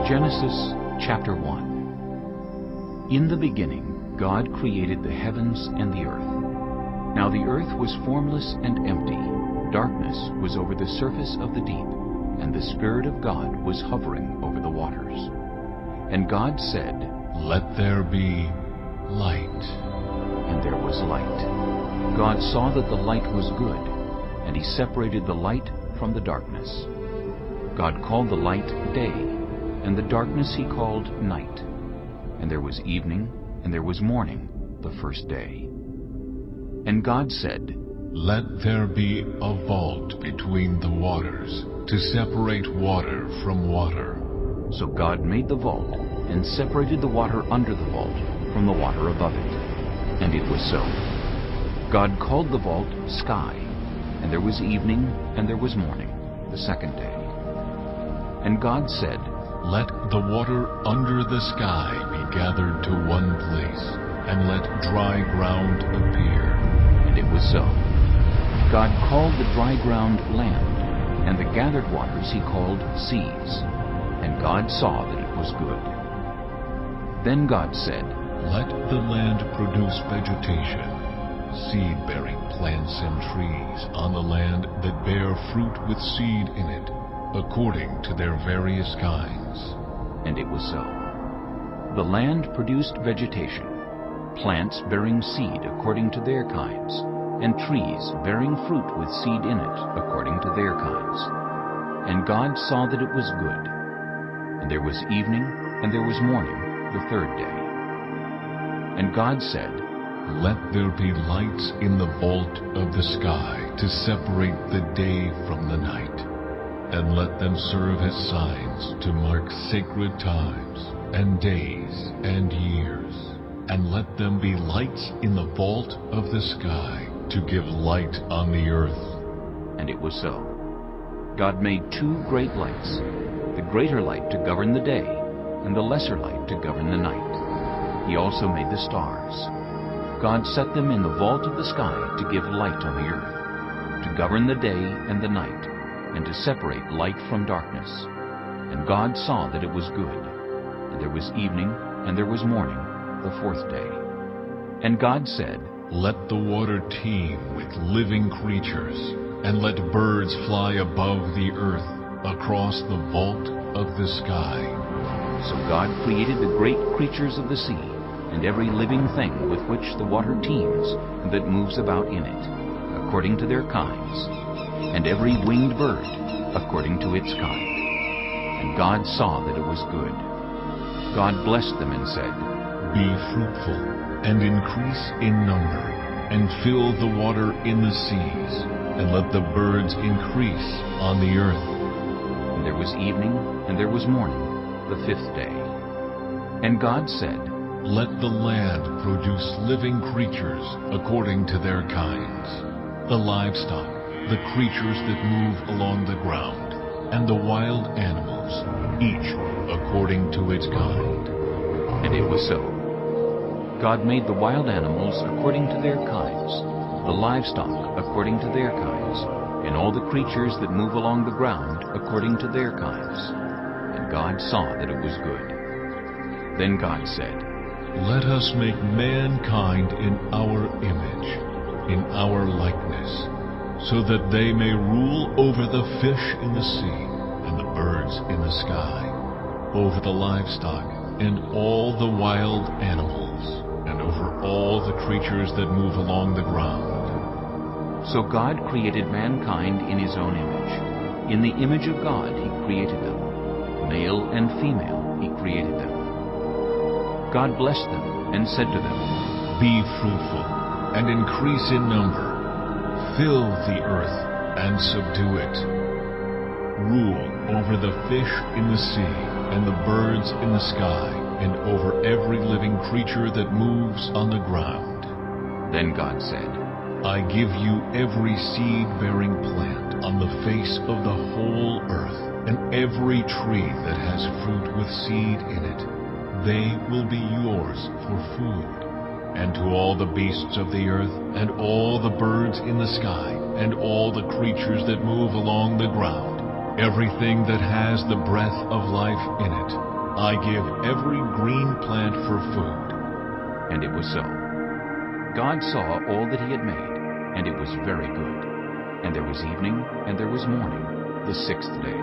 Genesis chapter 1. In the beginning God created the heavens and the earth. Now the earth was formless and empty. Darkness was over the surface of the deep, and the Spirit of God was hovering over the waters. And God said, "Let there be light." And there was light. God saw that the light was good, and He separated the light from the darkness. God called the light day, and the darkness He called night. And there was evening, and there was morning, the first day. And God said, "Let there be a vault between the waters, to separate water from water." So God made the vault, and separated the water under the vault from the water above it. And it was so. God called the vault sky, and there was evening, and there was morning, the second day. And God said, "Let the water under the sky be gathered to one place, and let dry ground appear." And it was so. God called the dry ground land, and the gathered waters He called seas. And God saw that it was good. Then God said, "Let the land produce vegetation, seed-bearing plants and trees on the land that bear fruit with seed in it, according to their various kinds." And it was so. The land produced vegetation, plants bearing seed according to their kinds, and trees bearing fruit with seed in it according to their kinds. And God saw that it was good. And there was evening, and there was morning, the third day. And God said, "Let there be lights in the vault of the sky to separate the day from the night, and let them serve as signs to mark sacred times and days and years. And let them be lights in the vault of the sky to give light on the earth." And it was so. God made two great lights, the greater light to govern the day, and the lesser light to govern the night. He also made the stars. God set them in the vault of the sky to give light on the earth, to govern the day and the night, and to separate light from darkness. And God saw that it was good. And there was evening, and there was morning, the fourth day. And God said, "Let the water teem with living creatures, and let birds fly above the earth across the vault of the sky." So God created the great creatures of the sea, and every living thing with which the water teems and that moves about in it, according to their kinds, and every winged bird according to its kind. And God saw that it was good. God blessed them and said, "Be fruitful, and increase in number, and fill the water in the seas, and let the birds increase on the earth." And there was evening, and there was morning, the fifth day. And God said, "Let the land produce living creatures according to their kinds, the livestock, the creatures that move along the ground, and the wild animals, each according to its kind." And it was so. God made the wild animals according to their kinds, the livestock according to their kinds, and all the creatures that move along the ground according to their kinds. And God saw that it was good. Then God said, "Let us make mankind in our image, in our likeness, so that they may rule over the fish in the sea, and the birds in the sky, over the livestock, and all the wild animals, and over all the creatures that move along the ground." So God created mankind in His own image. In the image of God He created them. Male and female He created them. God blessed them and said to them, "Be fruitful, and increase in number. Fill the earth and subdue it. Rule over the fish in the sea, and the birds in the sky, and over every living creature that moves on the ground." Then God said, "I give you every seed-bearing plant on the face of the whole earth, and every tree that has fruit with seed in it. They will be yours for food. And to all the beasts of the earth, and all the birds in the sky, and all the creatures that move along the ground, everything that has the breath of life in it, I give every green plant for food. And it was so. God saw all that he had made, and it was very good. And there was evening, and there was morning, the sixth day.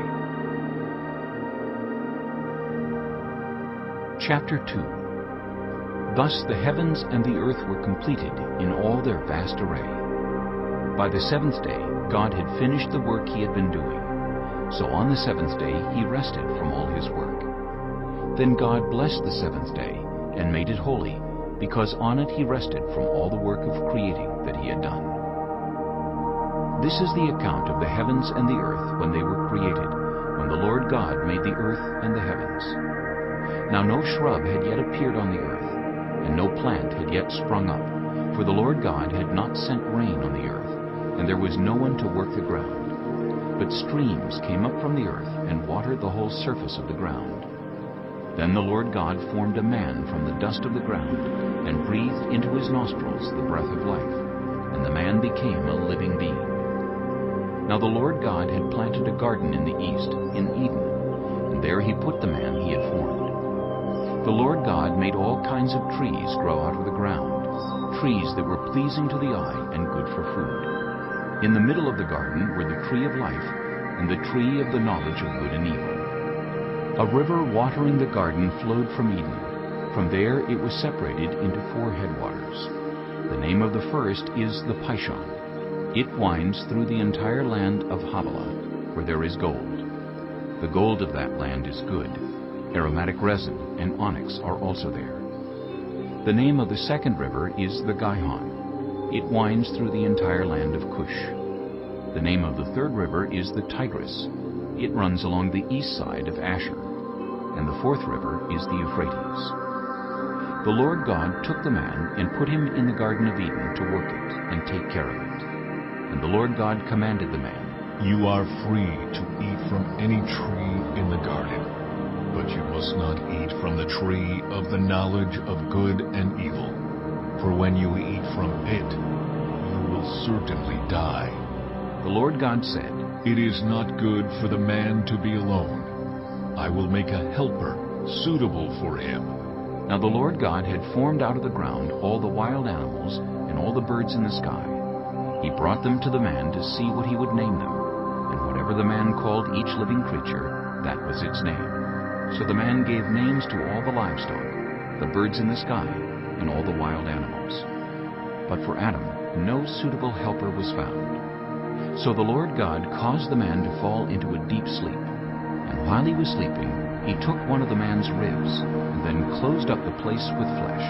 Chapter 2. Thus the heavens and the earth were completed in all their vast array. By the seventh day God had finished the work he had been doing. So on the seventh day he rested from all his work. Then God blessed the seventh day and made it holy, because on it he rested from all the work of creating that he had done. This is the account of the heavens and the earth when they were created, when the Lord God made the earth and the heavens. Now no shrub had yet appeared on the earth, and no plant had yet sprung up, for the Lord God had not sent rain on the earth, and there was no one to work the ground. But streams came up from the earth and watered the whole surface of the ground. Then the Lord God formed a man from the dust of the ground, and breathed into his nostrils the breath of life, and the man became a living being. Now the Lord God had planted a garden in the east, in Eden, and there he put the man he had formed. The Lord God made all kinds of trees grow out of the ground, trees that were pleasing to the eye and good for food. In the middle of the garden were the tree of life, and the tree of the knowledge of good and evil. A river watering the garden flowed from Eden. From there it was separated into 4 headwaters. The name of the first is the Pishon. It winds through the entire land of Havilah, where there is gold. The gold of that land is good. Aromatic resin and onyx are also there. The name of the second river is the Gihon. It winds through the entire land of Cush. The name of the third river is the Tigris. It runs along the east side of Asher. And the fourth river is the Euphrates. The Lord God took the man and put him in the Garden of Eden to work it and take care of it. And the Lord God commanded the man, You are free to eat from any tree in the garden, but you must not eat from the tree of the knowledge of good and evil. For when you eat from it, you will certainly die. The Lord God said, It is not good for the man to be alone. I will make a helper suitable for him. Now the Lord God had formed out of the ground all the wild animals and all the birds in the sky. He brought them to the man to see what he would name them. And whatever the man called each living creature, that was its name. So the man gave names to all the livestock, the birds in the sky, and all the wild animals. But for Adam no suitable helper was found. So the Lord God caused the man to fall into a deep sleep. And while he was sleeping, he took one of the man's ribs, and then closed up the place with flesh.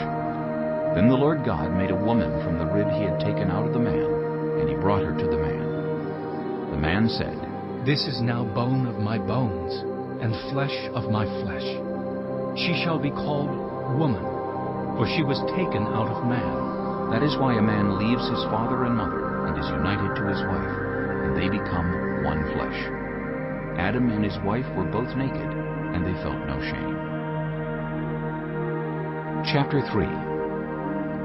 Then the Lord God made a woman from the rib he had taken out of the man, and he brought her to the man. The man said, This is now bone of my bones, and flesh of my flesh. She shall be called woman, for she was taken out of man. That is why a man leaves his father and mother, and is united to his wife, and they become one flesh. Adam and his wife were both naked, and they felt no shame. Chapter 3.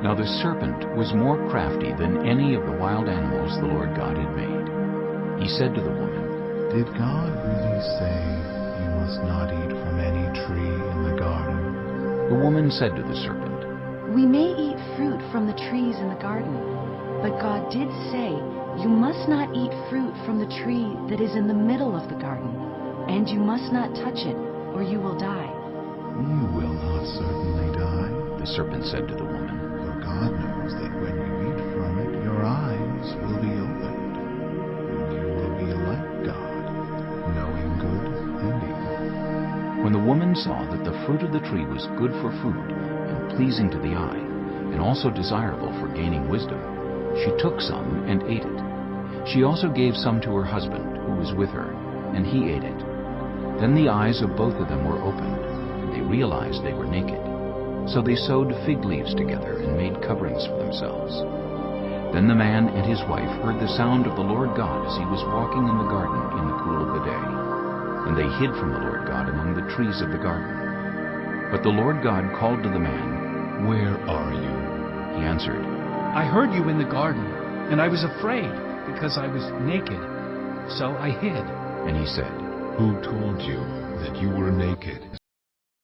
Now the serpent was more crafty than any of the wild animals the Lord God had made. He said to the woman, Did God really say, You must not eat from any tree in the garden? The woman said to the serpent, We may eat fruit from the trees in the garden, but God did say, You must not eat fruit from the tree that is in the middle of the garden, and you must not touch it, or you will die. You will not certainly die. the serpent said to the woman, For God knows that when you eat from it, your eyes will be opened, and you will be like God, knowing good and evil. When the woman saw that the fruit of the tree was good for food, and pleasing to the eye, and also desirable for gaining wisdom, she took some and ate it. She also gave some to her husband, who was with her, and he ate it. Then the eyes of both of them were opened, and they realized they were naked. So they sewed fig leaves together and made coverings for themselves. Then the man and his wife heard the sound of the Lord God as he was walking in the garden in the cool of the day. And they hid from the Lord God among the trees of the garden. But the Lord God called to the man, Where are you? He answered, I heard you in the garden, and I was afraid, because I was naked. So I hid. And he said, Who told you that you were naked?